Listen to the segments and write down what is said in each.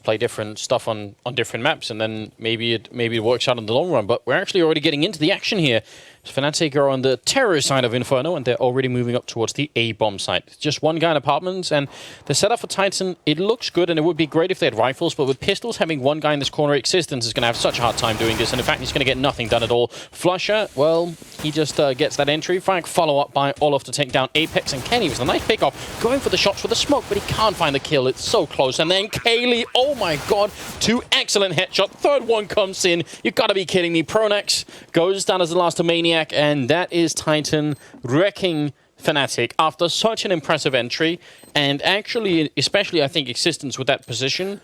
just play different stuff on different maps, and then maybe it works out in the long run. But we're actually already getting into the action here. Fnatic are on the terror side of Inferno, and they're already moving up towards the A-bomb site. Just one guy in apartments, and the setup for Titan, it looks good, and it would be great if they had rifles, but with pistols, having one guy in this corner, Existence is going to have such a hard time doing this, and in fact, he's going to get nothing done at all. Flusher, well, he just gets that entry. Frag follow-up by Olaf to take down Apex, and Kenny was a nice pick-off, going for the shots with the smoke, but he can't find the kill. It's so close, and then Kaylee, oh my god, 2 excellent headshots. Third one comes in. You got to be kidding me. Pronax goes down as the last Maniac, and that is Titan wrecking Fnatic after such an impressive entry, and actually, especially I think Existence with that position.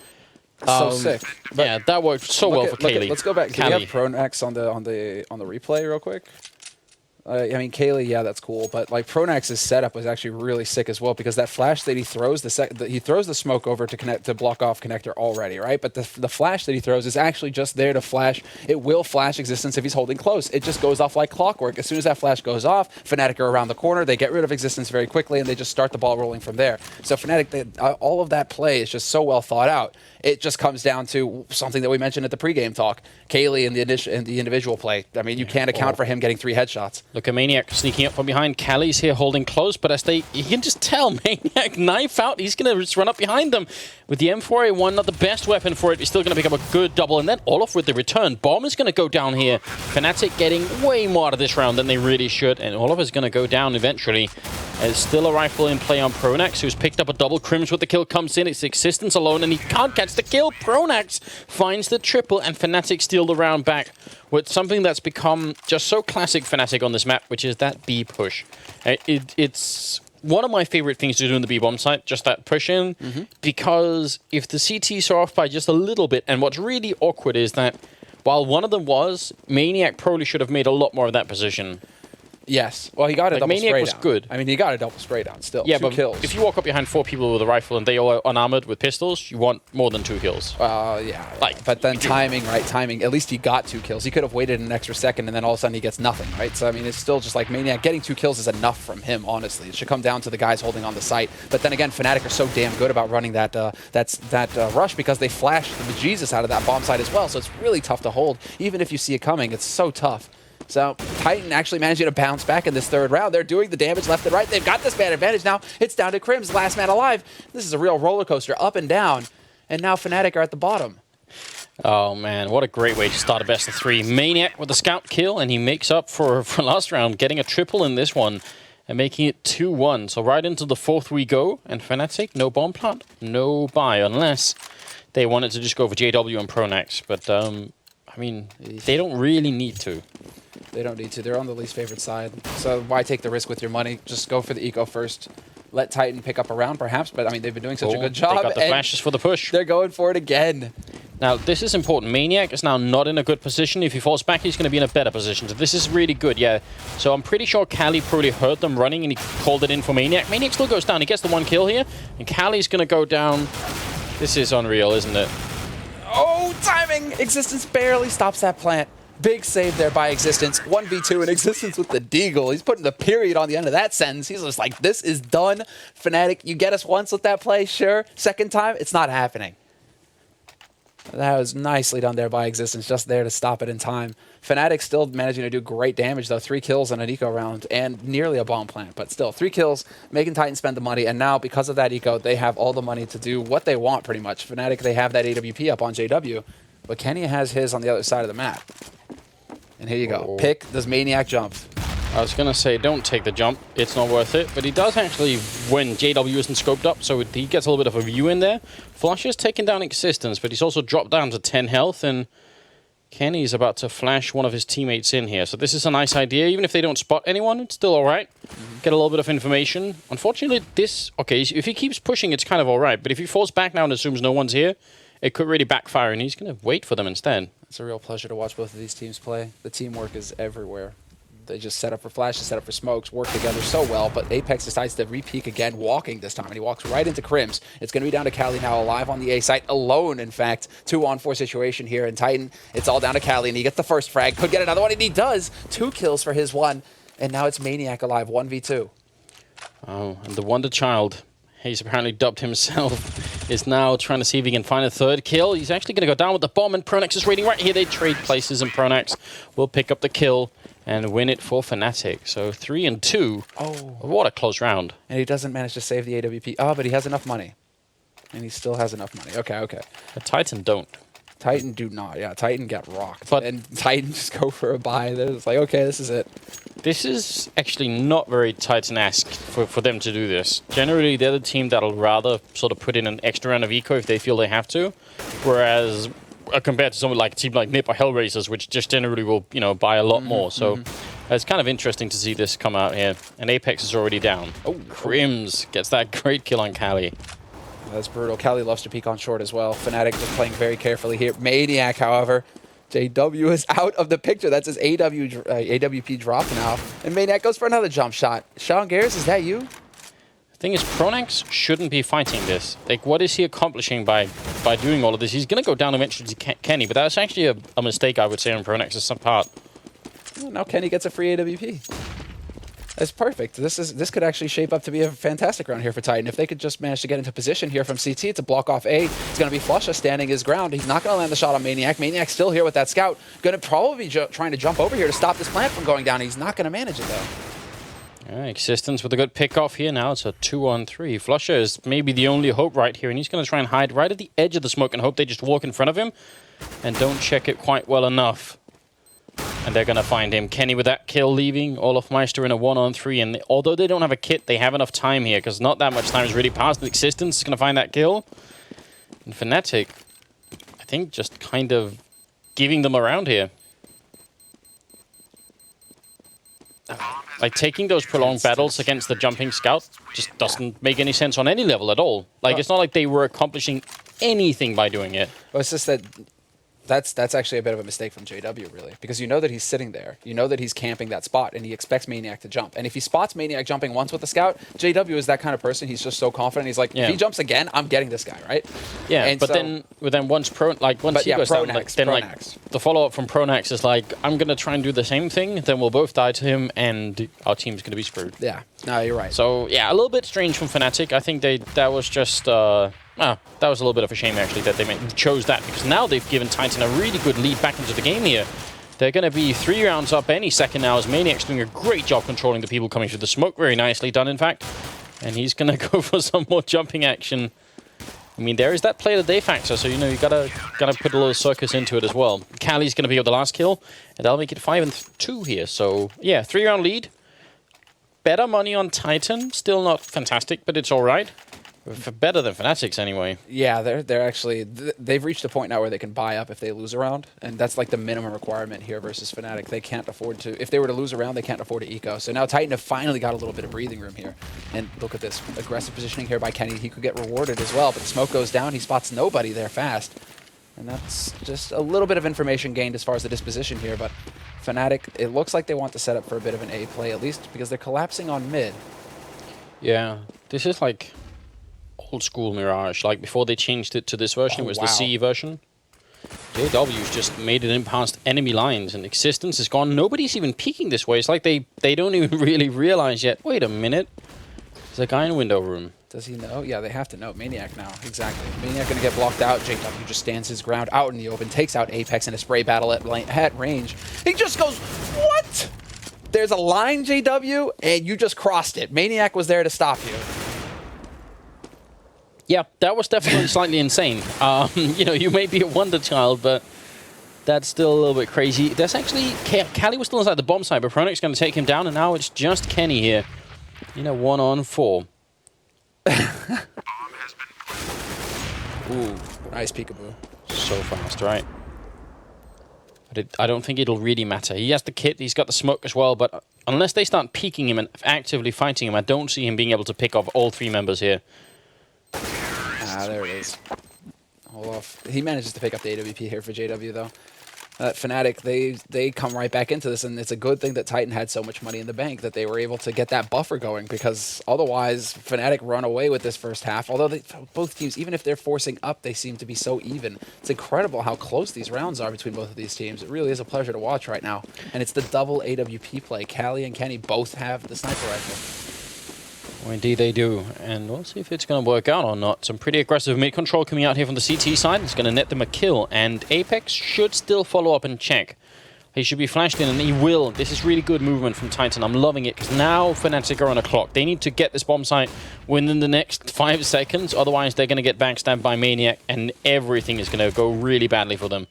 So sick. But yeah, that worked so well for Kaylee. Let's go back. Can we have Pronax on the replay real quick? I mean, Kaylee, yeah, that's cool, but like Pronax's setup was actually really sick as well, because that flash that he throws, he throws the smoke over to block off connector already, right? But the flash that he throws is actually just there to flash. It will flash Existence if he's holding close. It just goes off like clockwork. As soon as that flash goes off, Fnatic are around the corner. They get rid of Existence very quickly, and they just start the ball rolling from there. So Fnatic, all of that play is just so well thought out. It just comes down to something that we mentioned at the pregame talk. Kaylee in the individual play. I mean, you can't account for him getting 3 headshots. Look at Maniac sneaking up from behind. Callie's here holding close, but as you can just tell, Maniac knife out. He's going to just run up behind them. With the M4A1, not the best weapon for it. He's still going to pick up a good double, and then Olaf with the return. Bomb is going to go down here. Fnatic getting way more out of this round than they really should, and Olaf is going to go down eventually. There's still a rifle in play on Pronax, who's picked up a double. Crims with the kill comes in. It's Existence alone, and he can't catch the kill. Pronax finds the triple, and Fnatic steal the round back with something that's become just so classic Fnatic on this map, which is that B push. It's one of my favorite things to do in the B bomb site, just that push in, because if the CTs are off by just a little bit, and what's really awkward is that while one of them was, Maniac probably should have made a lot more of that position. Yes. Well, he got a double Maniac spray was down. good. I mean, he got a double spray down still. Yeah, 2 but kills. if you walk up behind 4 people with a rifle and they all are unarmored with pistols, you want more than 2 kills. Yeah. But then timing, right? Timing. At least he got 2 kills. He could have waited an extra second, and then all of a sudden he gets nothing, right? So, I mean, it's still just like Maniac. Getting 2 kills is enough from him, honestly. It should come down to the guys holding on the site. But then again, Fnatic are so damn good about running that rush, because they flash the bejesus out of that bomb site as well. So it's really tough to hold. Even if you see it coming, it's so tough. So Titan actually managing to bounce back in this 3rd round. They're doing the damage left and right. They've got this man advantage now. It's down to Crims, last man alive. This is a real roller coaster, up and down. And now Fnatic are at the bottom. Oh man, what a great way to start a best of 3. Maniac with a scout kill, and he makes up for last round, getting a triple in this one and making it 2-1. So right into the 4th we go, and Fnatic, no bomb plant, no buy, unless they wanted to just go for JW and Pronax. But I mean, they don't really need to. They don't need to. They're on the least favorite side. So why take the risk with your money? Just go for the eco first. Let Titan pick up a round, perhaps. But, I mean, they've been doing such a good job. They got the flashes for the push. They're going for it again. Now, this is important. Maniac is now not in a good position. If he falls back, he's going to be in a better position. So this is really good, yeah. So I'm pretty sure Callie probably heard them running, and he called it in for Maniac. Maniac still goes down. He gets the 1 kill here. And Callie's going to go down. This is unreal, isn't it? Oh, timing! Existence barely stops that plant. Big save there by Existence. 1v2 and Existence with the deagle. He's putting the period on the end of that sentence. He's just like, this is done. Fnatic, you get us once with that play, sure. Second time, it's not happening. That was nicely done there by Existence, just there to stop it in time. Fnatic still managing to do great damage, though. 3 kills in an eco round and nearly a bomb plant. But still, 3 kills, making Titan spend the money. And now, because of that eco, they have all the money to do what they want, pretty much. Fnatic, they have that AWP up on JW. But Kenny has his on the other side of the map. And here you go. Pick does Maniac jump. I was going to say, don't take the jump. It's not worth it. But he does actually, when JW isn't scoped up, so he gets a little bit of a view in there. Flush is taking down Existence, but he's also dropped down to 10 health. And Kenny's about to flash one of his teammates in here. So this is a nice idea. Even if they don't spot anyone, it's still all right. Get a little bit of information. Unfortunately, okay, if he keeps pushing, it's kind of all right. But if he falls back now and assumes no one's here, it could really backfire, and he's going to wait for them instead. It's a real pleasure to watch both of these teams play. The teamwork is everywhere. They just set up for flashes, set up for smokes, work together so well, but Apex decides to re-peek again, walking this time, and he walks right into Crims. It's going to be down to Callie now, alive on the A site, alone, in fact. 2-on-4 situation here in Titan. It's all down to Callie, and he gets the first frag. Could get another one, and he does. 2 kills for his 1, and now it's Maniac alive, 1v2. Oh, and the Wonder Child, he's apparently dubbed himself. is now trying to see if he can find a third kill. He's actually going to go down with the bomb, and Pronax is waiting right here. They trade places, and Pronax will pick up the kill and win it for Fnatic. So 3-2. Oh. What a close round. And he doesn't manage to save the AWP. Oh, but he has enough money. And he still has enough money. Okay, okay. The Titan don't. Titan do not. Yeah, Titan get rocked. But and Titan just go for a buy. They're just like, okay, this is it. This is actually not very Titan-esque for them to do this. Generally, they're the team that'll rather sort of put in an extra round of eco if they feel they have to. Whereas, compared to someone like a team like NiP or Hellraisers, which just generally will, you know, buy a lot more. So it's kind of interesting to see this come out here. And Apex is already down. Oh, Crims gets that great kill on Kali. That's brutal. Kali loves to peek on short as well. Fnatic just playing very carefully here. Maniac, however, JW is out of the picture. That's his AWP drop now. And Maniac goes for another jump shot. Sean Garris, is that you? The thing is, Pronax shouldn't be fighting this. Like, what is he accomplishing by doing all of this? He's going to go down eventually to Kenny, but that's actually a mistake, I would say, on Pronax's part. Well, now Kenny gets a free AWP. That's perfect. This could actually shape up to be a fantastic round here for Titan. If they could just manage to get into position here from CT to block off A, it's going to be Flusha standing his ground. He's not going to land the shot on Maniac. Maniac's still here with that scout. Going to probably be trying to jump over here to stop this plant from going down. He's not going to manage it, though. Yeah, Existence with a good pick off here now. It's a 2-on-3. Flusha is maybe the only hope right here, and he's going to try and hide right at the edge of the smoke and hope they just walk in front of him and don't check it quite well enough. And they're going to find him. Kenny with that kill leaving. Olofmeister in a 1-on-3. And although they don't have a kit, they have enough time here because not that much time is really passed. Existence is going to find that kill. And Fnatic, I think, just kind of giving them around here. Like, taking those prolonged battles against the jumping scout just doesn't make any sense on any level at all. Like, it's not like they were accomplishing anything by doing it. Well, it's just that that's actually a bit of a mistake from JW, really, because you know that he's sitting there. You know that he's camping that spot, and he expects Maniac to jump. And if he spots Maniac jumping once with the scout, JW is that kind of person. He's just so confident. He's like, if he jumps again, I'm getting this guy, right? Yeah, and but so, then once he goes down, like, then like the follow-up from Pronax is like, I'm going to try and do the same thing, then we'll both die to him, and our team's going to be screwed. Yeah, no, you're right. So, yeah, a little bit strange from Fnatic. I think that was just... that was a little bit of a shame, actually, that they chose that, because now they've given Titan a really good lead back into the game here. They're going to be 3 rounds up any second now, as Maniac's doing a great job controlling the people coming through the smoke. Very nicely done, in fact. And he's going to go for some more jumping action. I mean, there is that play of the day factor, so, you know, you gotta put a little circus into it as well. Kali's going to be able the last kill, and that'll make it 5-2 here. So, yeah, 3-round lead. Better money on Titan. Still not fantastic, but it's all right. Better than Fnatic's anyway. Yeah, they're actually they've reached a point now where they can buy up if they lose a round, and that's like the minimum requirement here versus Fnatic. They can't afford to, if they were to lose a round, they can't afford to eco. So now Titan have finally got a little bit of breathing room here. And look at this aggressive positioning here by Kenny. He could get rewarded as well, but the smoke goes down. He spots nobody there fast, and that's just a little bit of information gained as far as the disposition here. But Fnatic, it looks like they want to set up for a bit of an A play, at least because they're collapsing on mid. Yeah, this is like old school Mirage, like before they changed it to this version. It was the CE version. JW's just made it in past enemy lines, and Existence is gone. Nobody's even peeking this way. It's like they don't even really realize yet. Wait a minute. There's a guy in a window room. Does he know? Yeah, they have to know. Maniac now. Exactly. Maniac gonna get blocked out. JW just stands his ground out in the open, takes out Apex in a spray battle at range. He just goes, what? There's a line, JW, and you just crossed it. Maniac was there to stop you. Yeah, that was definitely slightly insane. You know, you may be a wonder child, but that's still a little bit crazy. There's actually... Kali was still inside the bomb site, but Pronic's going to take him down, and now it's just Kenny here. You know, 1-on-4. Ooh, nice peekaboo. So fast, right? But I don't think it'll really matter. He has the kit, he's got the smoke as well, but unless they start peeking him and actively fighting him, I don't see him being able to pick off all 3 members here. Ah, there it is. Hold off. He manages to pick up the AWP here for JW, though. Fnatic, they come right back into this, and it's a good thing that Titan had so much money in the bank that they were able to get that buffer going, because otherwise Fnatic run away with this first half. Although both teams, even if they're forcing up, they seem to be so even. It's incredible how close these rounds are between both of these teams. It really is a pleasure to watch right now. And it's the double AWP play. Kali and Kenny both have the sniper rifle. Well, indeed they do, and we'll see if it's going to work out or not. Some pretty aggressive mid control coming out here from the CT side. It's going to net them a kill, and Apex should still follow up and check. He should be flashed in, and he will. This is really good movement from Titan. I'm loving it, because now Fnatic are on a clock. They need to get this bomb site within the next 5 seconds, otherwise they're going to get backstabbed by Maniac, and everything is going to go really badly for them.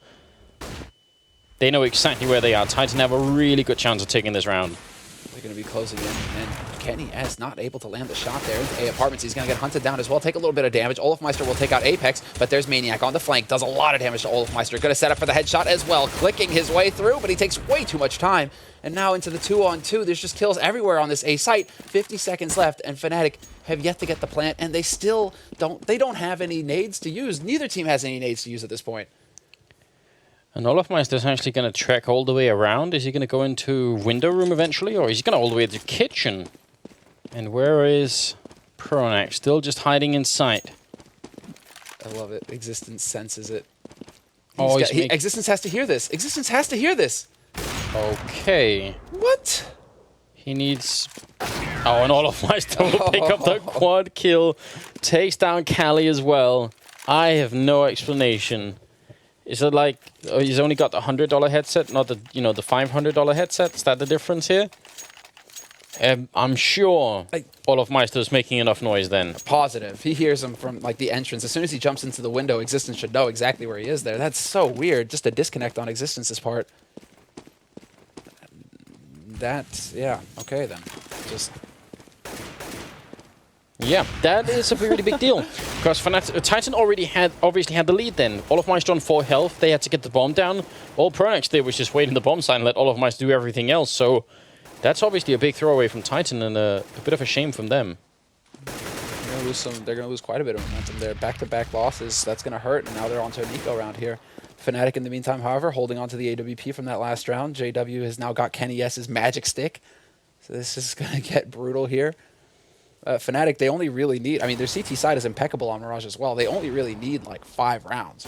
They know exactly where they are. Titan have a really good chance of taking this round. They're going to be closing in, and Kenny is not able to land the shot there into A Apartments. He's going to get hunted down as well, take a little bit of damage. Olafmeister will take out Apex, but there's Maniac on the flank. Does a lot of damage to Olafmeister. Going to set up for the headshot as well, clicking his way through, but he takes way too much time. And now into the 2-on-2. There's just kills everywhere on this A site. 50 seconds left, and Fnatic have yet to get the plant, and they still don't have any nades to use. Neither team has any nades to use at this point. And Olafmeister's actually going to trek all the way around. Is he going to go into window room eventually, or is he going to all the way to kitchen? And where is Pronax? Still just hiding in sight. I love it. Existence senses it. Existence has to hear this. Existence has to hear this. Okay. What? He needs... Oh, and Olafmeister will pick up the quad kill. Takes down Cali as well. I have no explanation. Is it like he's only got the $100 headset, not the the $500 headset? Is that the difference here? I'm sure Olafmeister's making enough noise then. Positive. He hears him from like the entrance. As soon as he jumps into the window, Existence should know exactly where he is there. That's so weird. Just a disconnect on Existence's part. Yeah. Okay then. Just... Yeah, that is a really big deal. Because Titan obviously had the lead then. Olafmeister on 4 health. They had to get the bomb down. All Pronax did was just wait in the bomb site and let Olafmeister do everything else. So that's obviously a big throwaway from Titan and a bit of a shame from them. They're going to lose quite a bit of momentum there. Back-to-back losses. That's going to hurt. And now they're on to an eco round here. Fnatic in the meantime, however, holding on to the AWP from that last round. JW has now got Kenny S's magic stick. So this is going to get brutal here. Fnatic, they only really need... I mean, their CT side is impeccable on Mirage as well. They only really need, like, 5 rounds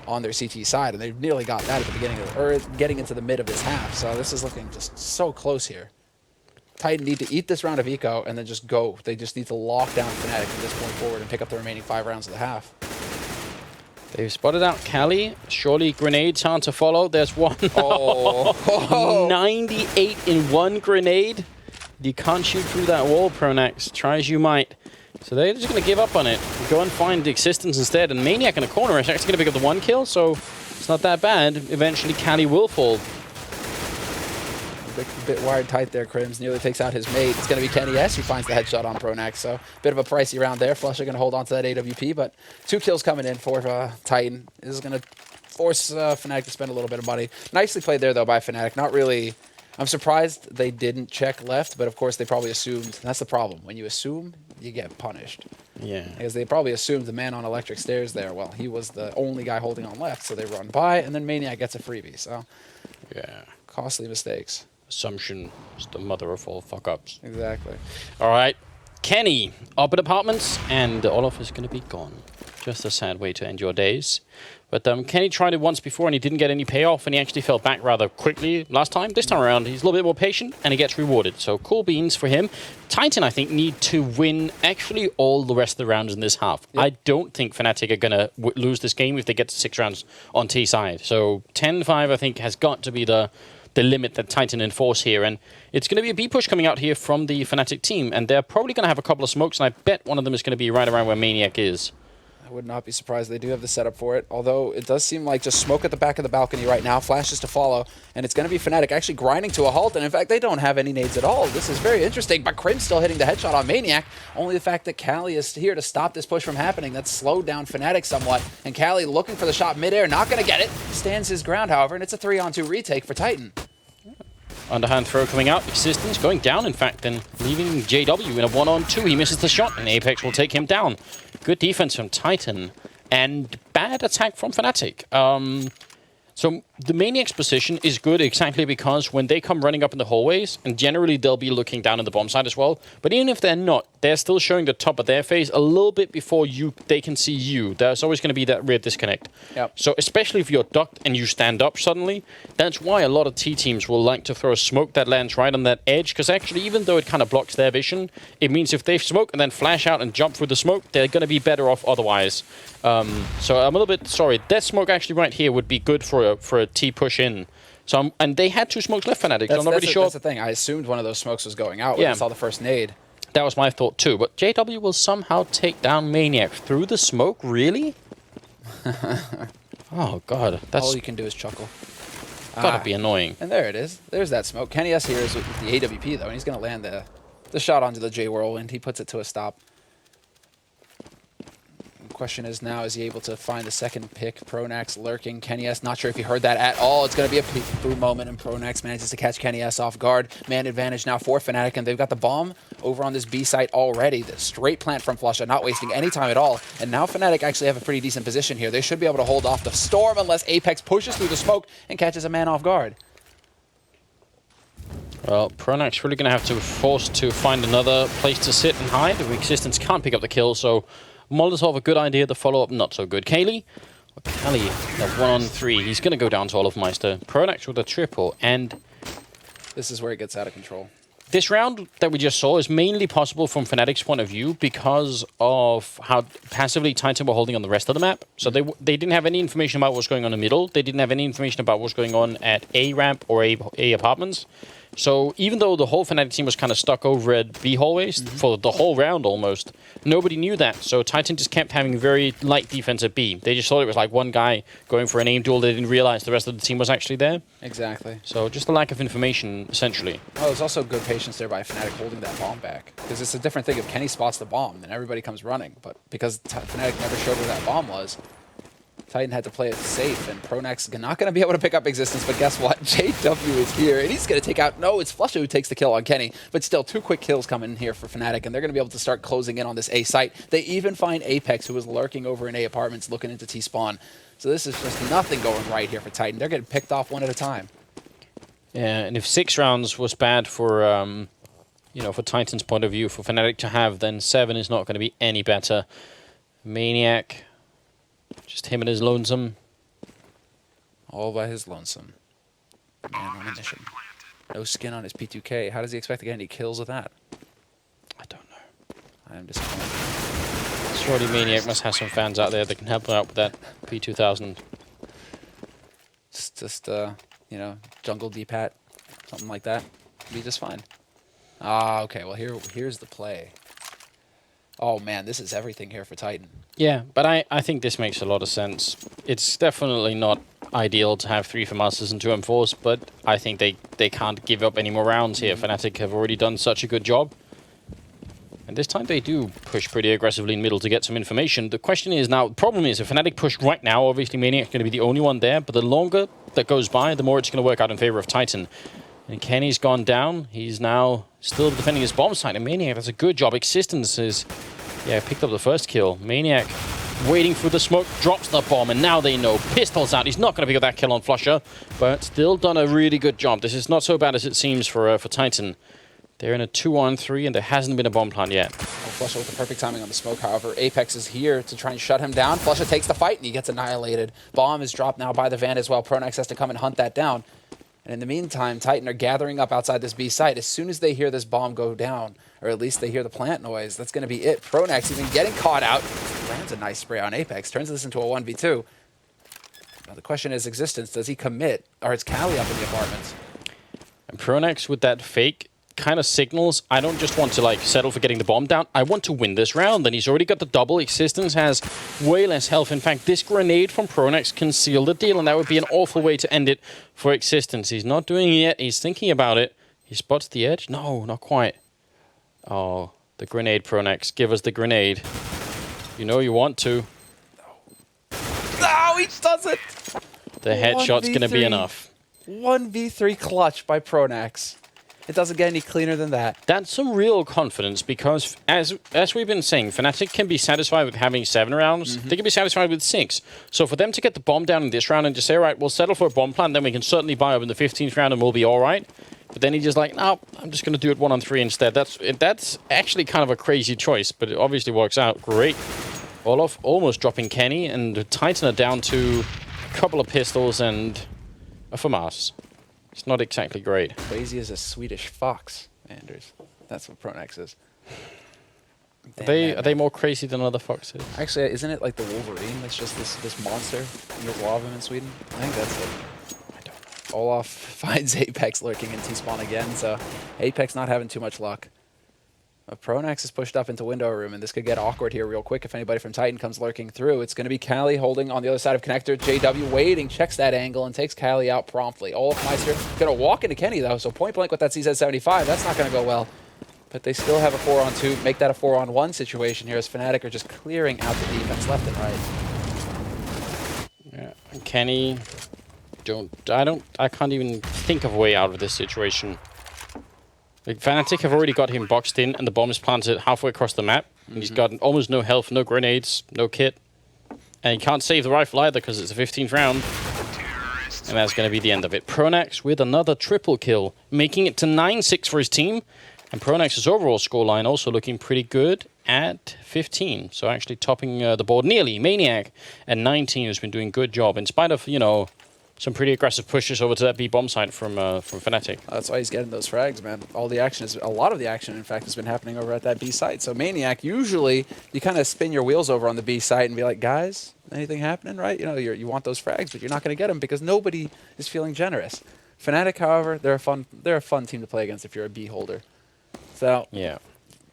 on their CT side, and they've nearly got that at the beginning of... or getting into the mid of this half, so this is looking just so close here. Titan need to eat this round of eco and then just go. They just need to lock down Fnatic from this point forward and pick up the remaining 5 rounds of the half. They've spotted out Cali. Surely grenades hard to follow. There's one. Oh. 98 in 1 grenade. You can't shoot through that wall, Pronax. Try as you might. So they're just going to give up on it. Go and find Existence instead. And Maniac in a corner is actually going to pick up the 1 kill, so it's not that bad. Eventually, Cali will fall. A bit wired tight there, Crims. Nearly takes out his mate. It's going to be Kenny S who finds the headshot on Pronax. So bit of a pricey round there. Flusher going to hold on to that AWP, but 2 kills coming in for Titan. This is going to force Fnatic to spend a little bit of money. Nicely played there, though, by Fnatic. Not really... I'm surprised they didn't check left, but of course they probably assumed. That's the problem. When you assume, you get punished. Yeah. Because they probably assumed the man on electric stairs there, well, he was the only guy holding on left, so they run by, and then Maniac gets a freebie. So, yeah. Costly mistakes. Assumption is the mother of all fuck-ups. Exactly. All right. Kenny, up at apartments, and Olaf is going to be gone. Just a sad way to end your days. But Kenny tried it once before and he didn't get any payoff, and he actually fell back rather quickly last time. This time around, he's a little bit more patient and he gets rewarded. So cool beans for him. Titan, I think, need to win actually all the rest of the rounds in this half. Yep. I don't think Fnatic are going to lose this game if they get to 6 rounds on T side. So 10-5, I think, has got to be the limit that Titan enforce here. And it's going to be a B push coming out here from the Fnatic team. And they're probably going to have a couple of smokes, and I bet one of them is going to be right around where Maniac is. I would not be surprised. They do have the setup for it, although it does seem like just smoke at the back of the balcony right now, flashes to follow, and it's going to be Fnatic actually grinding to a halt, and in fact, they don't have any nades at all. This is very interesting, but Crim's still hitting the headshot on Maniac. Only the fact that Cali is here to stop this push from happening, that's slowed down Fnatic somewhat, and Cali looking for the shot midair, not going to get it, stands his ground, however, and it's a 3-on-2 retake for Titan. Underhand throw coming out. Existence going down, in fact, and leaving JW in a 1-on-2. He misses the shot, and Apex will take him down. Good defense from Titan, and bad attack from Fnatic. So the Maniac's position is good exactly because when they come running up in the hallways, and generally they'll be looking down in the bomb side as well, but even if they're not, they're still showing the top of their face a little bit before they can see you. There's always going to be that rear disconnect. Yep. So especially if you're ducked and you stand up suddenly, that's why a lot of T teams will like to throw a smoke that lands right on that edge, because actually even though it kind of blocks their vision, it means if they smoke and then flash out and jump through the smoke, they're going to be better off otherwise. So I'm a little bit sorry. That smoke actually right here would be good for a T push in. So and they had 2 smokes left, Fnatic. So I'm not really sure. That's the thing. I assumed one of those smokes was going out when I saw the first nade. That was my thought too. But JW will somehow take down Maniac through the smoke. Really? Oh god, that's all you can do is chuckle. Gotta be annoying. And there it is. There's that smoke. Kenny S here is with the AWP though, and he's gonna land the shot onto the J Whirlwind. He puts it to a stop. Question is now, is he able to find the second pick? Pronax lurking. Kenny S, not sure if he heard that at all. It's going to be a boom moment, and Pronax manages to catch Kenny S off guard. Man advantage now for Fnatic, and they've got the bomb over on this B site already. The straight plant from Flusha, not wasting any time at all. And now Fnatic actually have a pretty decent position here. They should be able to hold off the storm unless Apex pushes through the smoke and catches a man off guard. Well, Pronax really going to have to be forced to find another place to sit and hide. The Existence can't pick up the kill, so Molotov, a good idea. The follow-up, not so good. Kaylee, Kali, 1-on-3. He's going to go down to Olofmeister. Pronax with a triple, and this is where it gets out of control. This round that we just saw is mainly possible from Fnatic's point of view because of how passively Titan were holding on the rest of the map. So they didn't have any information about what's going on in the middle. They didn't have any information about what's going on at A ramp or A apartments. So even though the whole Fnatic team was kind of stuck over at B hallways for the whole round almost, nobody knew that. So Titan just kept having very light defense at B. They just thought it was like one guy going for an aim duel. They didn't realize the rest of the team was actually there. Exactly. So just a lack of information, essentially. Oh, there's also good patience there by Fnatic holding that bomb back. Because it's a different thing if Kenny spots the bomb, then everybody comes running. But because Fnatic never showed where that bomb was, Titan had to play it safe, and Pronax not going to be able to pick up Existence, but guess what? JW is here, and he's going to take out... No, it's Flusha who takes the kill on Kenny, but still, 2 quick kills coming here for Fnatic, and they're going to be able to start closing in on this A site. They even find Apex, who was lurking over in A apartments, looking into T-spawn. So this is just nothing going right here for Titan. They're getting picked off one at a time. Yeah, and if 6 rounds was bad for, you know, for Titan's point of view, for Fnatic to have, then 7 is not going to be any better. Maniac... Just him and his lonesome. All by his lonesome. Man on a mission. No skin on his P2K. How does he expect to get any kills with that? I don't know. I am disappointed. Surely Maniac must have some fans out there that can help him out with that P2000. Just you know, jungle D-pat. Something like that. Be just fine. Ah, okay. Well, here's the play. Oh, man, this is everything here for Titan. Yeah, but I think this makes a lot of sense. It's definitely not ideal to have 3 FAMASas and 2 M4s, but I think they can't give up any more rounds here. Fnatic have already done such a good job. And this time they do push pretty aggressively in middle to get some information. The question is now, the problem is if Fnatic push right now, obviously Maniac's going to be the only one there, but the longer that goes by, the more it's going to work out in favor of Titan. And Kenny's gone down. He's now still defending his bomb site. And Maniac does a good job. Existence is, yeah, picked up the first kill. Maniac waiting for the smoke, drops the bomb, and now they know. Pistols out. He's not going to pick up that kill on Flusha, but still done a really good job. This is not so bad as it seems for Titan. They're in a 2-on-3, and there hasn't been a bomb plant yet. Flusha with the perfect timing on the smoke, however. Apex is here to try and shut him down. Flusha takes the fight, and he gets annihilated. Bomb is dropped now by the Van as well. Pronax has to come and hunt that down. And in the meantime, Titan are gathering up outside this B site. As soon as they hear this bomb go down, or at least they hear the plant noise, that's going to be it. Pronax even getting caught out. Lands a nice spray on Apex. Turns this into a 1v2. Now the question is Existence. Does he commit? Or is Kali up in the apartments? And Pronax with that fake kind of signals, I don't just want to like settle for getting the bomb down. I want to win this round. And he's already got the double. Existence has way less health. In fact, this grenade from Pronax can seal the deal, and that would be an awful way to end it for Existence. He's not doing it yet. He's thinking about it. He spots the edge. No, not quite. Oh, the grenade, Pronax. Give us the grenade. You know you want to. No, he doesn't! The headshot's going to be enough. 1v3 clutch by Pronax. It doesn't get any cleaner than that. That's some real confidence because, as we've been saying, Fnatic can be satisfied with having 7 rounds. They can be satisfied with 6. So for them to get the bomb down in this round and just say, all right, we'll settle for a bomb plant, then we can certainly buy up in the 15th round and we'll be all right. But then he's just like, no, I'm just going to do it 1-on-3 instead. That's actually kind of a crazy choice, but it obviously works out great. Olof almost dropping Kenny, and Titan are down to a couple of pistols and a FAMAS. It's not exactly great. Crazy as a Swedish fox, Anders. That's what Pronax is. Are they more crazy than other foxes? Actually, isn't it like the Wolverine that's just this monster? There's a lot of them in Sweden. I think that's it. I don't know. Olaf finds Apex lurking in T-spawn again, so Apex not having too much luck. Pronax is pushed up into window room, and this could get awkward here real quick if anybody from Titan comes lurking through. It's going to be Callie holding on the other side of connector. JW waiting, checks that angle, and takes Callie out promptly. Olafmeister going to walk into Kenny, though, so point blank with that CZ75, that's not going to go well. But they still have a 4-on-2, make that a 4-on-1 situation here as Fnatic are just clearing out the defense left and right. Yeah, Kenny, I can't even think of a way out of this situation. Like, Fnatic have already got him boxed in, and the bomb is planted halfway across the map. And he's got almost no health, no grenades, no kit. And he can't save the rifle either because it's the 15th round. And that's going to be the end of it. Pronax with another triple kill, making it to 9-6 for his team. And Pronax's overall scoreline also looking pretty good at 15. So actually topping the board nearly. Maniac at 19 has been doing a good job in spite of, you know, some pretty aggressive pushes over to that B bomb site from Fnatic. That's why he's getting those frags, man. A lot of the action, in fact, has been happening over at that B site. So Maniac, usually you kind of spin your wheels over on the B site and be like, guys, anything happening, right? You know, you want those frags, but you're not going to get them because nobody is feeling generous. Fnatic, however, they're a fun team to play against if you're a B holder. So yeah,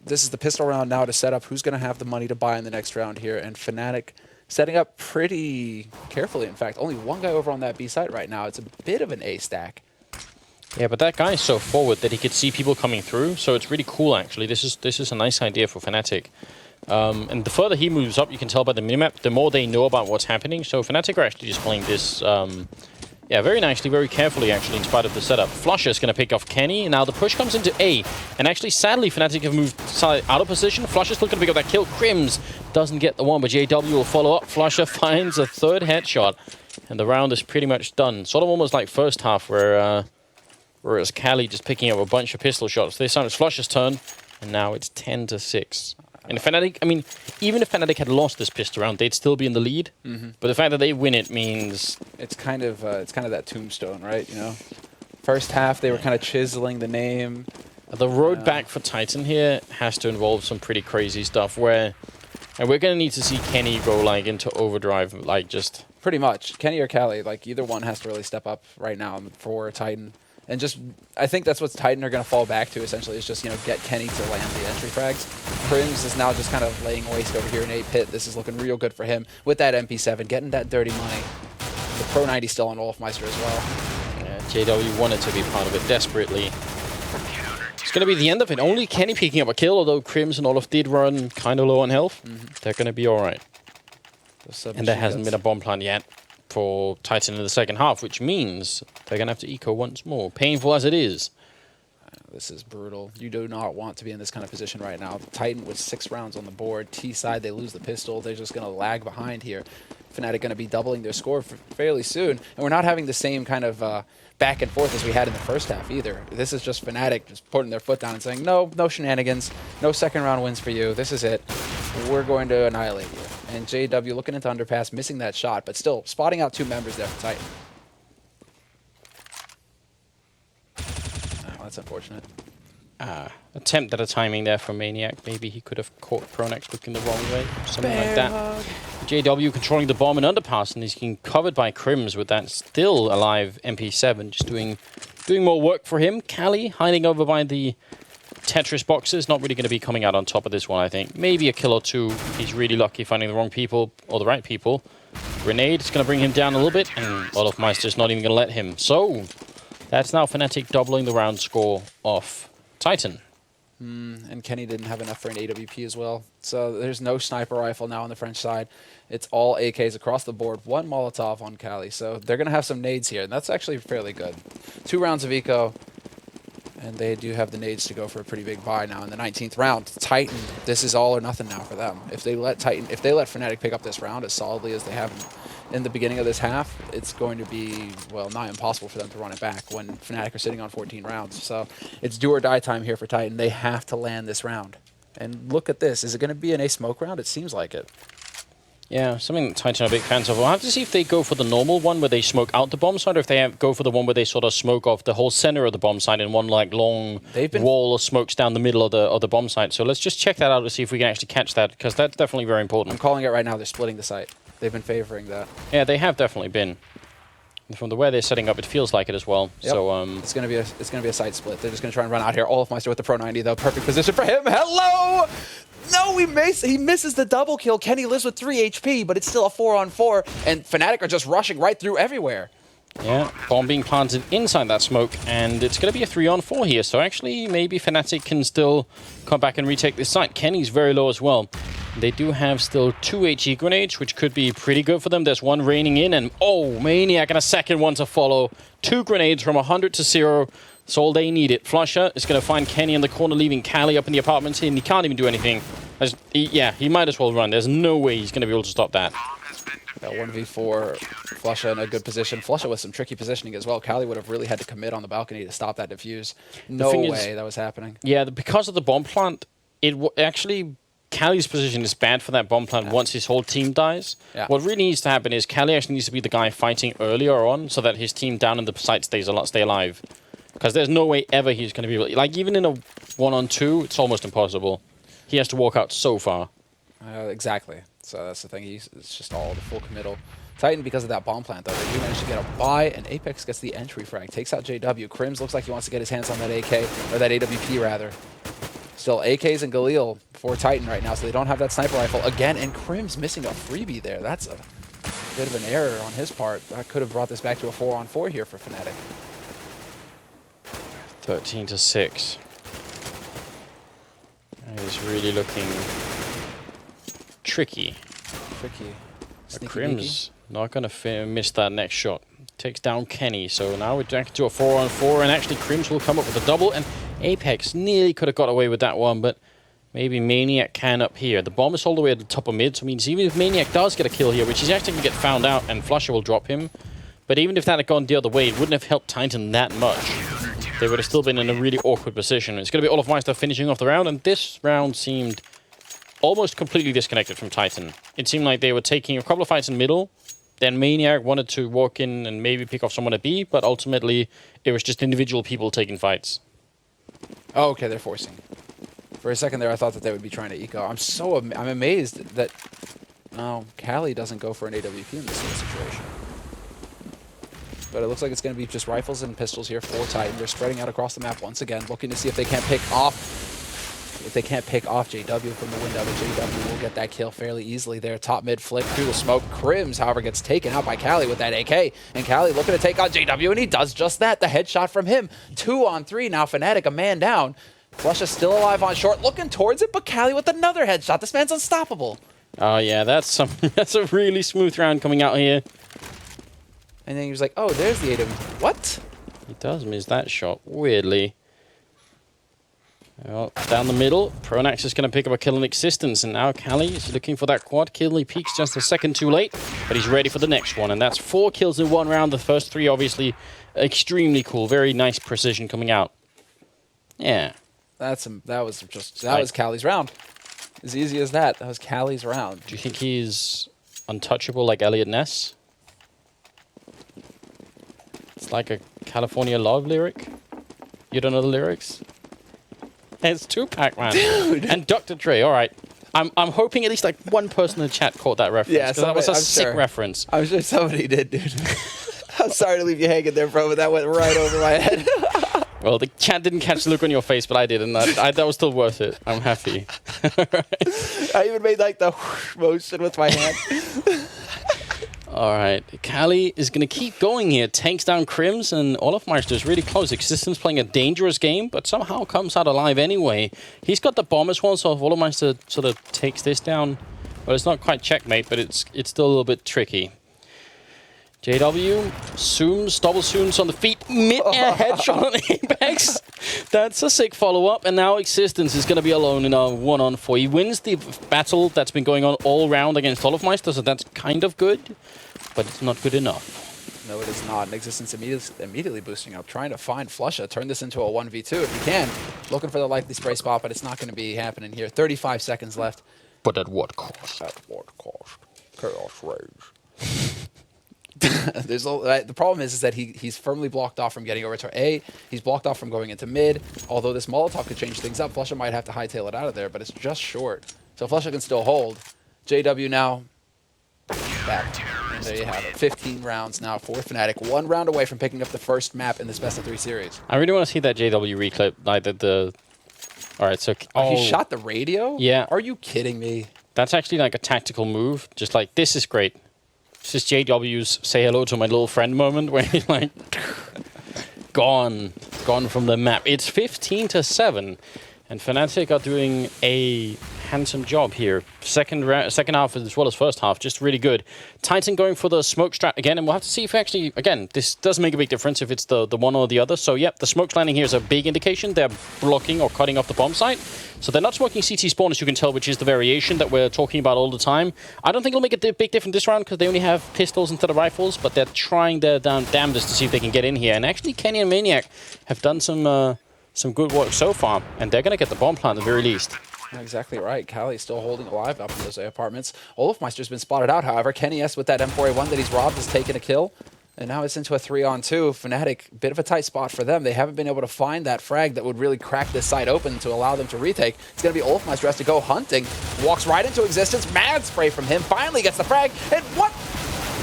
this is the pistol round now to set up who's going to have the money to buy in the next round here, and Fnatic setting up pretty carefully. In fact, only one guy over on that B site right now. It's a bit of an A stack. Yeah, but that guy is so forward that he could see people coming through, so it's really cool, actually. This is a nice idea for Fnatic. And the further he moves up, you can tell by the minimap, the more they know about what's happening. So Fnatic are actually just playing this, yeah, very nicely, very carefully, actually, in spite of the setup. Flusher's going to pick off Kenny, and now the push comes into A. And actually, sadly, Fnatic have moved out of position. Flusher's still going to pick up that kill. Crims doesn't get the one, but JW will follow up. Flusher finds a third headshot, and the round is pretty much done. Sort of almost like first half, where it's Callie just picking up a bunch of pistol shots. This time it's Flusher's turn, and now it's 10-6. And Fnatic, I mean, even if Fnatic had lost this pistol round, they'd still be in the lead. But the fact that they win it means it's kind of that tombstone, right? You know, first half they were kind of chiseling the name. The road back for Titan here has to involve some pretty crazy stuff where, and we're gonna need to see Kenny go like into overdrive, like just pretty much Kenny or Callie, like either one has to really step up right now for Titan. And just, I think that's what Titan are going to fall back to, essentially, is just, you know, get Kenny to land the entry frags. Crims is now just kind of laying waste over here in 8 pit. This is looking real good for him with that MP7, getting that dirty money. The Pro 90 still on Olafmeister as well. Yeah, JW wanted to be part of it desperately. It's going to be the end of it. Only Kenny picking up a kill, although Crims and Olaf did run kind of low on health. They're going to be all right. And there hasn't been a bomb plant yet for Titan in the second half, which means they're going to have to eco once more. Painful as it is. This is brutal. You do not want to be in this kind of position right now. The Titan with 6 rounds on the board. T side, they lose the pistol. They're just going to lag behind here. Fnatic going to be doubling their score fairly soon. And we're not having the same kind of back and forth as we had in the first half either. This is just Fnatic just putting their foot down and saying, no shenanigans. No second round wins for you. This is it. We're going to annihilate you. And JW looking into underpass, missing that shot, but still spotting out 2 members there for Titan. Oh, that's unfortunate. Attempt at a timing there from Maniac. Maybe he could have caught Pronax looking the wrong way. Something like that. JW controlling the bomb and underpass, and he's getting covered by Crims with that still alive MP7, just doing more work for him. Callie hiding over by the Tetris boxes, not really going to be coming out on top of this one, I think. Maybe a kill or 2. He's really lucky finding the wrong people, or the right people. Grenade is going to bring him down a little bit, and Olafmeister's not even going to let him. So, that's now Fnatic doubling the round score off Titan. And Kenny didn't have enough for an AWP as well. So there's no sniper rifle now on the French side. It's all AKs across the board. 1 Molotov on Callie. So they're going to have some nades here, and that's actually fairly good. 2 rounds of eco. And they do have the nades to go for a pretty big buy now in the 19th round. Titan, this is all or nothing now for them. If they let Fnatic pick up this round as solidly as they have in the beginning of this half, it's going to be, well, nigh impossible for them to run it back when Fnatic are sitting on 14 rounds. So it's do or die time here for Titan. They have to land this round. And look at this. Is it going to be an A smoke round? It seems like it. Yeah, something that Titan are big fans of. We'll have to see if they go for the normal one where they smoke out the bomb site, or if they go for the one where they sort of smoke off the whole center of the bomb site in one like long wall of smokes down the middle of the bomb site. So let's just check that out to see if we can actually catch that, because that's definitely very important. I'm calling it right now. They're splitting the site. They've been favoring that. Yeah, they have definitely been. From the way they're setting up, it feels like it as well. Yep. So it's gonna be a side split. They're just gonna try and run out here. Olafmeister with the Pro 90 though. Perfect position for him. Hello! No, he misses the double kill. Kenny lives with 3 HP, but it's still a 4-on-4, and Fnatic are just rushing right through everywhere. yeah, bomb being planted inside that smoke, and it's going to be a 3-on-4 here. So actually, maybe Fnatic can still come back and retake this site. Kenny's very low as well. They do have still 2 HE grenades, which could be pretty good for them. There's one raining in, and oh, Maniac and a second one to follow. 2 grenades from 100 to 0. That's all they needed. Flusher is going to find Kenny in the corner, leaving Callie up in the apartments here, and he can't even do anything. He might as well run. There's no way he's going to be able to stop that. That 1v4, Flusha in a good position. Flusha with some tricky positioning as well. Callie would have really had to commit on the balcony to stop that defuse. No way that was happening. Yeah, because of the bomb plant, actually... Callie's position is bad for that bomb plant once his whole team dies. Yeah. What really needs to happen is Callie actually needs to be the guy fighting earlier on so that his team down in the site stay alive. Because there's no way ever he's going to be able to... Like, even in a 1-on-2, it's almost impossible. He has to walk out so far. Exactly. So that's the thing. It's just all the full committal. Titan, because of that bomb plant, though, they do manage to get a buy, and Apex gets the entry frag. Takes out JW. Crims looks like he wants to get his hands on that AK, or that AWP, rather. Still, AKs and Galil for Titan right now, so they don't have that sniper rifle again, and Crims missing a freebie there. That's a bit of an error on his part. That could have brought this back to a 4-on-4 here for Fnatic. 13 to 6. He's really looking tricky. Crims not going to miss that next shot. Takes down Kenny, so now we're back to a 4-on-4, and actually Crims will come up with a double, and Apex nearly could have got away with that one, but maybe Maniac can up here. The bomb is all the way at the top of mid, so it means even if Maniac does get a kill here, which he's actually going to get found out, and Flusher will drop him, but even if that had gone the other way, it wouldn't have helped Titan that much. They would have still been in a really awkward position. It's going to be Olafmeister finishing off the round, and this round seemed almost completely disconnected from Titan. It seemed like they were taking a couple of fights in middle, then Maniac wanted to walk in and maybe pick off someone at B, but ultimately it was just individual people taking fights. Oh, okay, they're forcing. For a second there, I thought that they would be trying to eco. I'm amazed that Callie doesn't go for an AWP in this situation. But it looks like it's going to be just rifles and pistols here for Titan. They're spreading out across the map once again, looking to see if they can't pick off. If they can't pick off JW from the window, but JW will get that kill fairly easily there. Top mid flick through the smoke. Crims, however, gets taken out by Callie with that AK. And Callie looking to take on JW, and he does just that. The headshot from him. 2-on-3 now. Fnatic, a man down. Flush is still alive on short, looking towards it, but Callie with another headshot. This man's unstoppable. Oh, yeah, that's a really smooth round coming out here. And then he was like, oh, there's the AW. What? He does miss that shot, weirdly. Well, down the middle, Pronax is going to pick up a kill in existence, and now Callie is looking for that quad kill. He peaks just a second too late, but he's ready for the next one, and that's 4 kills in 1 round. The first 3 obviously extremely cool, very nice precision coming out. Yeah. That was Callie's round. As easy as that. That was Callie's round. Do you think he's untouchable like Elliot Ness? It's like a California Love lyric. You don't know the lyrics? It's Tupac, man. Dude. And Dr. Dre, all right. I'm hoping at least like one person in the chat caught that reference. Yeah, that was a sick reference. I'm sure somebody did, dude. I'm sorry to leave you hanging there, bro, but that went right over my head. Well, the chat didn't catch the look on your face, but I did, and that was still worth it. I'm happy. I even made like the whoosh motion with my hand. All right, Callie is going to keep going here. Takes down Crims, and Olafmeister is really close. Existence playing a dangerous game, but somehow comes out alive anyway. He's got the bomb as well, so if Olafmeister sort of takes this down, well, it's not quite checkmate, but it's still a little bit tricky. JW, double zooms on the feet, mid-air headshot on Apex. That's a sick follow-up, and now Existence is going to be alone in a 1-on-4. He wins the battle that's been going on all round against Olofmeister, so that's kind of good, but it's not good enough. No, it is not. And Existence immediately boosting up, trying to find Flusha, turn this into a 1v2 if you can. Looking for the likely spray spot, but it's not going to be happening here. 35 seconds left. But at what cost? At what cost? Chaos Rage. The problem is that he's firmly blocked off from getting over to A. He's blocked off from going into mid. Although this Molotov could change things up, Flusha might have to hightail it out of there, but it's just short. So Flusha can still hold. JW now back. And there you have it. 15 rounds now for Fnatic. 1 round away from picking up the first map in this best-of-3 series. I really want to see that JW reclip, like the... All right, so... Oh, he shot the radio? Yeah. Are you kidding me? That's actually like a tactical move. Just like, this is great. This is JW's say hello to my little friend moment where he's like... gone from the map. It's 15-7. And Fnatic are doing a handsome job here. Second half as well as first half, just really good. Titan going for the smoke strat again, and we'll have to see if actually, again, this does make a big difference if it's the one or the other. So, yep, the smoke landing here is a big indication. They're blocking or cutting off the bomb site. So they're not smoking CT spawn, as you can tell, which is the variation that we're talking about all the time. I don't think it'll make a big difference this round because they only have pistols instead of rifles, but they're trying their damnedest to see if they can get in here. And actually, Kenny and Maniac have done some good work so far, and they're going to get the bomb plant at the very least. Exactly right. Cali still holding alive up in those A apartments. Olofmeister's been spotted out, however. Kenny S with that M4A1 that he's robbed has taken a kill. And now it's into a 3-on-2. Fnatic, bit of a tight spot for them. They haven't been able to find that frag that would really crack this site open to allow them to retake. It's going to be Olofmeister has to go hunting. Walks right into Existence. Mad spray from him. Finally gets the frag. And what?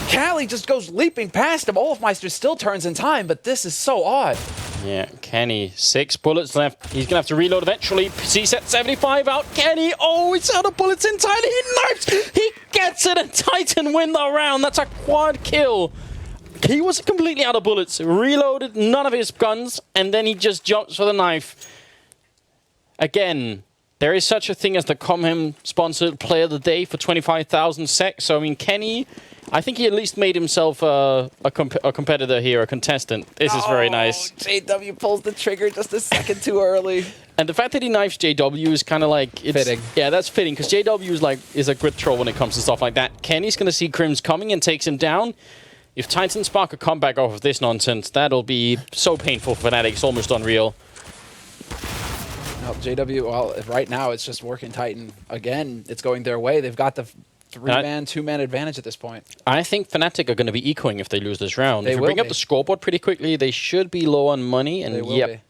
Cali just goes leaping past him. Olofmeister still turns in time, but this is so odd. Yeah, Kenny, 6 bullets left. He's going to have to reload eventually. C-set 75 out. Kenny, oh, it's out of bullets entirely. He knifes. He gets it, and Titan win the round. That's a quad kill. He was completely out of bullets. Reloaded none of his guns, and then he just jumps for the knife. Again, there is such a thing as the Comhem-sponsored Player of the Day for 25,000 SEK. So, I mean, Kenny... I think he at least made himself a competitor here, a contestant. This is very nice. JW pulls the trigger just a second too early. And the fact that he knifes JW is kind of like... It's, fitting. Yeah, that's fitting, because JW is a grit troll when it comes to stuff like that. Kenny's going to see Crims coming and takes him down. If Titan spark a comeback off of this nonsense, that'll be so painful for Fnatic. It's almost unreal. No, JW, well, right now it's just working Titan. Again, it's going their way. They've got the... 3-man, 2-man advantage at this point. I think Fnatic are going to be ecoing if they lose this round. They if you bring up the scoreboard pretty quickly, they should be low on money. And yep,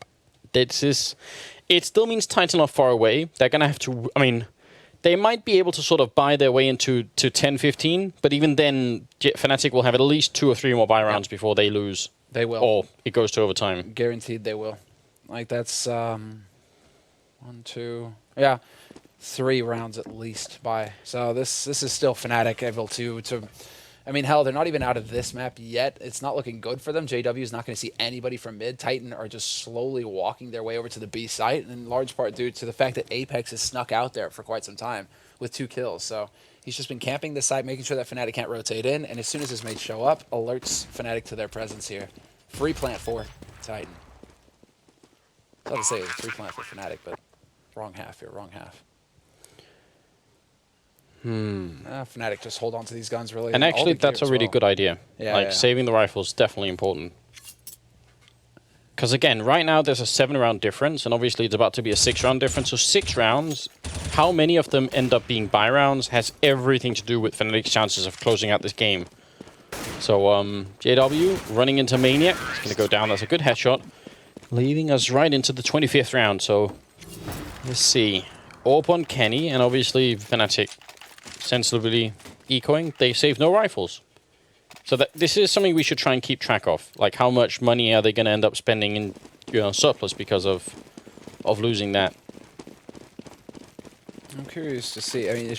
it still means Titan are far away. They're going to have to, I mean, they might be able to sort of buy their way into 10-15, but even then, Fnatic will have at least 2 or 3 more buy rounds before they lose. They will. Or it goes to overtime. Guaranteed they will. Like, that's 1, 2, yeah. 3 rounds at least by. So this is still Fnatic able to I mean, hell, they're not even out of this map yet. It's not looking good for them. JW is not going to see anybody from mid. Titan are just slowly walking their way over to the B site, and in large part due to the fact that Apex has snuck out there for quite some time with 2 kills. So he's just been camping this site, making sure that Fnatic can't rotate in, and as soon as his mates show up, alerts Fnatic to their presence here. Free plant for Titan. I was about to say it was a free plant for Fnatic, but wrong half here, wrong half. Fnatic just hold on to these guns really. And actually, that's a really good idea. Yeah, like, saving the rifles is definitely important. Because again, right now there's a 7-round difference, and obviously it's about to be a 6-round difference. So 6 rounds, how many of them end up being buy rounds has everything to do with Fnatic's chances of closing out this game. So JW running into Maniac. It's going to go down. That's a good headshot. Leading us right into the 25th round. So let's see. AWP on Kenny, and obviously Fnatic sensibly ecoing. They save no rifles. So this is something we should try and keep track of. Like, how much money are they going to end up spending in surplus because of losing that? I'm curious to see. I mean, it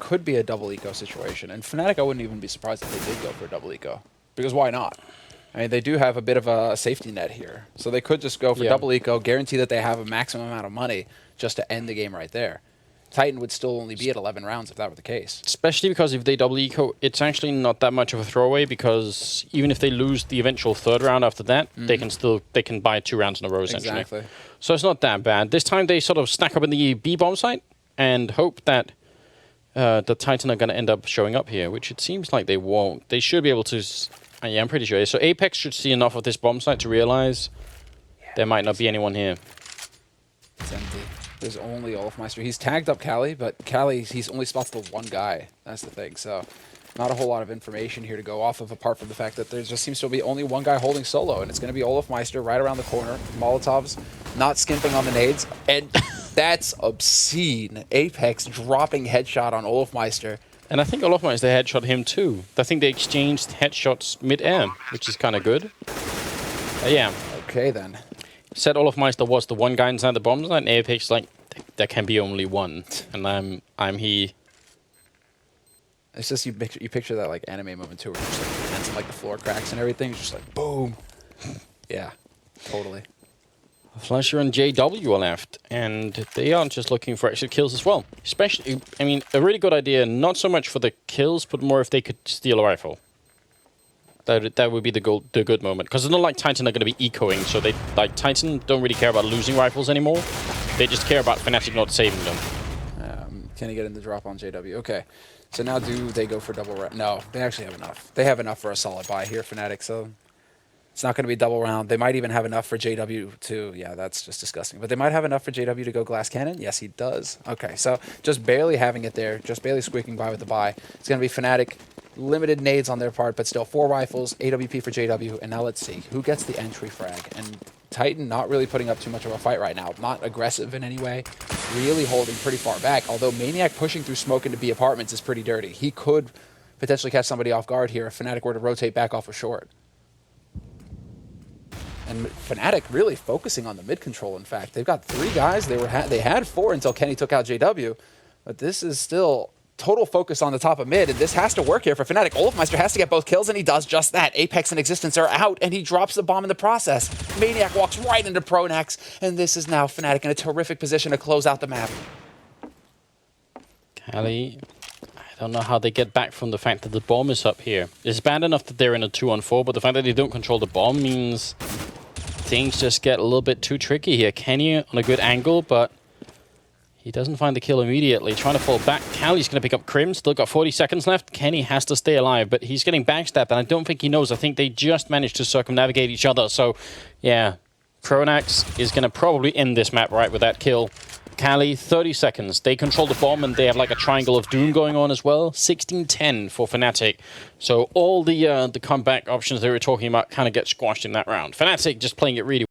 could be a double eco situation. And Fnatic, I wouldn't even be surprised if they did go for a double eco. Because why not? I mean, they do have a bit of a safety net here. So they could just go for double eco, guarantee that they have a maximum amount of money just to end the game right there. Titan would still only be at 11 rounds if that were the case. Especially because if they double eco, it's actually not that much of a throwaway, because even if they lose the eventual third round after that, they can buy 2 rounds in a row, essentially. Exactly. So it's not that bad. This time they sort of stack up in the B bomb site and hope that the Titan are going to end up showing up here, which it seems like they won't. They should be able to... yeah, I'm pretty sure. So Apex should see enough of this bomb site to realize there might not be anyone here. It's empty. There's only Olafmeister. He's tagged up Cali, but Cali, he's only spots the one guy. That's the thing. So not a whole lot of information here to go off of, apart from the fact that there just seems to be only one guy holding solo, and it's going to be Olafmeister right around the corner. Molotovs not skimping on the nades, and that's obscene. Apex dropping headshot on Olafmeister. And I think Olofmeister headshot him too. I think they exchanged headshots mid-air, which is kind of good. Yeah. Okay, then. Said Olofmeister was the one guy inside the bomb site, and Apex like, there can be only one. And I'm he. It's just you picture that like anime moment too, where just like hands and like the floor cracks and everything, just like boom. Yeah, totally. Flusher and JW are left, and they aren't just looking for extra kills as well. Especially, I mean, a really good idea, not so much for the kills, but more if they could steal a rifle. That would be the good moment. Because it's not like Titan are going to be ecoing, so they like Titan don't really care about losing rifles anymore. They just care about Fnatic not saving them. Can he get in the drop on JW? Okay. So now do they go for double round? No, they actually have enough. They have enough for a solid buy here, Fnatic, so it's not going to be double round. They might even have enough for JW to... Yeah, that's just disgusting. But they might have enough for JW to go glass cannon? Yes, he does. Okay, so just barely having it there, just barely squeaking by with the buy. It's going to be Fnatic. Limited nades on their part, but still 4 rifles, AWP for JW, and now let's see. Who gets the entry frag? And Titan not really putting up too much of a fight right now. Not aggressive in any way. Really holding pretty far back. Although Maniac pushing through smoke into B apartments is pretty dirty. He could potentially catch somebody off guard here if Fnatic were to rotate back off a short. And Fnatic really focusing on the mid control, in fact. They've got 3 guys. They had 4 until Kenny took out JW. But this is still total focus on the top of mid, and this has to work here for Fnatic. Olafmeister has to get both kills, and he does just that. Apex and Existence are out, and he drops the bomb in the process. Maniac walks right into Pronax, and this is now Fnatic in a terrific position to close out the map. Cali, I don't know how they get back from the fact that the bomb is up here. It's bad enough that they're in a 2-on-4, but the fact that they don't control the bomb means things just get a little bit too tricky here. Kenny on a good angle, but he doesn't find the kill immediately. Trying to fall back. Cali's going to pick up Crim. Still got 40 seconds left. Kenny has to stay alive, but he's getting backstabbed, and I don't think he knows. I think they just managed to circumnavigate each other. So, yeah, Pronax is going to probably end this map right with that kill. Cali, 30 seconds. They control the bomb, and they have like a triangle of doom going on as well. 16-10 for Fnatic. So all the comeback options they were talking about kind of get squashed in that round. Fnatic just playing it really